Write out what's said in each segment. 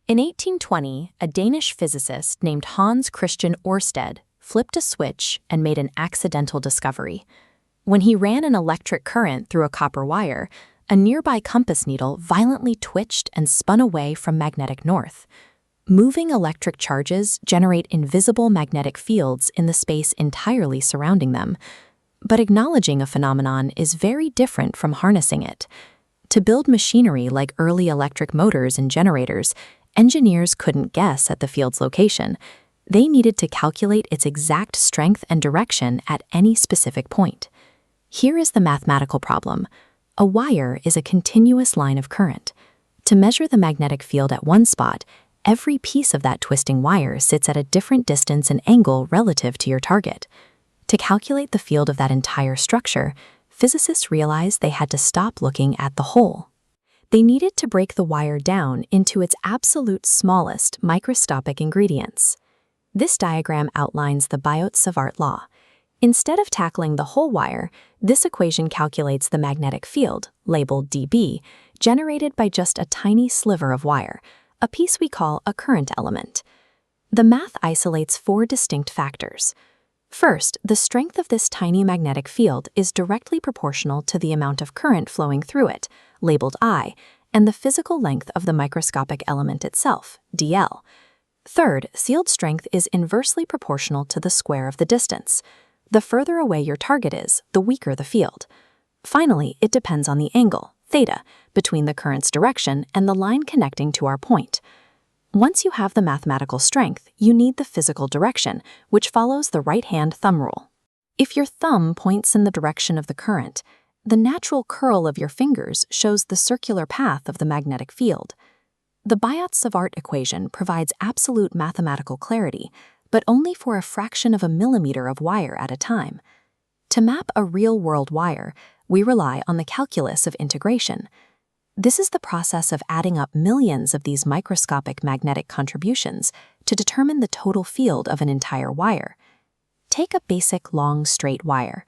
In 1820, a Danish physicist named Hans Christian Ørsted flipped a switch and made an accidental discovery. When he ran an electric current through a copper wire, a nearby compass needle violently twitched and spun away from magnetic north. Moving electric charges generate invisible magnetic fields in the space entirely surrounding them. But acknowledging a phenomenon is very different from harnessing it. To build machinery like early electric motors and generators, engineers couldn't guess at the field's location. They needed to calculate its exact strength and direction at any specific point. Here is the mathematical problem. A wire is a continuous line of current. To measure the magnetic field at one spot, every piece of that twisting wire sits at a different distance and angle relative to your target. To calculate the field of that entire structure, physicists realized they had to stop looking at the whole. They needed to break the wire down into its absolute smallest microscopic ingredients. This diagram outlines the Biot Savart Law. Instead of tackling the whole wire, this equation calculates the magnetic field, labeled dB, generated by just a tiny sliver of wire, a piece we call a current element. The math isolates four distinct factors. First, the strength of this tiny magnetic field is directly proportional to the amount of current flowing through it, labeled I, and the physical length of the microscopic element itself, dl. Third, field strength is inversely proportional to the square of the distance. The further away your target is, the weaker the field. Finally, it depends on the angle, theta, between the current's direction and the line connecting to our point. Once you have the mathematical strength, you need the physical direction, which follows the right-hand thumb rule. If your thumb points in the direction of the current, the natural curl of your fingers shows the circular path of the magnetic field. The Biot Savart equation provides absolute mathematical clarity, but only for a fraction of a millimeter of wire at a time. To map a real-world wire, we rely on the calculus of integration. This is the process of adding up millions of these microscopic magnetic contributions to determine the total field of an entire wire. Take a basic long straight wire.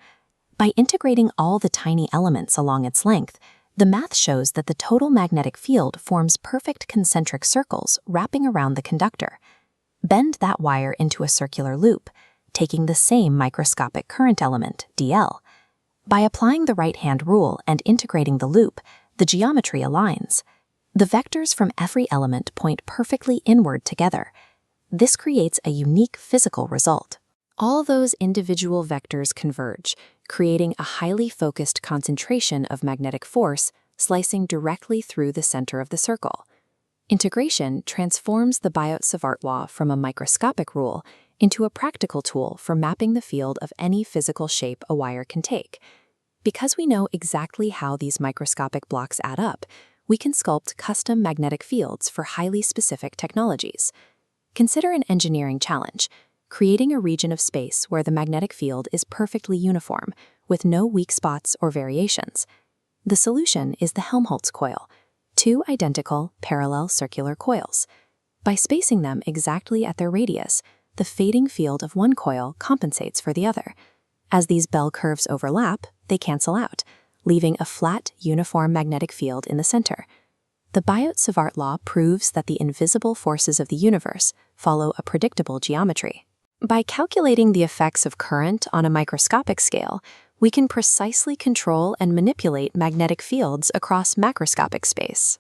By integrating all the tiny elements along its length, the math shows that the total magnetic field forms perfect concentric circles wrapping around the conductor. Bend that wire into a circular loop, taking the same microscopic current element, dl. By applying the right-hand rule and integrating the loop, the geometry aligns. The vectors from every element point perfectly inward together. This creates a unique physical result. All those individual vectors converge, creating a highly focused concentration of magnetic force slicing directly through the center of the circle. Integration transforms the Biot Savart law from a microscopic rule into a practical tool for mapping the field of any physical shape a wire can take. Because we know exactly how these microscopic blocks add up, we can sculpt custom magnetic fields for highly specific technologies. Consider an engineering challenge, creating a region of space where the magnetic field is perfectly uniform, with no weak spots or variations. The solution is the Helmholtz coil, two identical parallel circular coils. By spacing them exactly at their radius, the fading field of one coil compensates for the other. As these bell curves overlap, they cancel out, leaving a flat, uniform magnetic field in the center. The Biot Savart law proves that the invisible forces of the universe follow a predictable geometry. By calculating the effects of current on a microscopic scale, we can precisely control and manipulate magnetic fields across macroscopic space.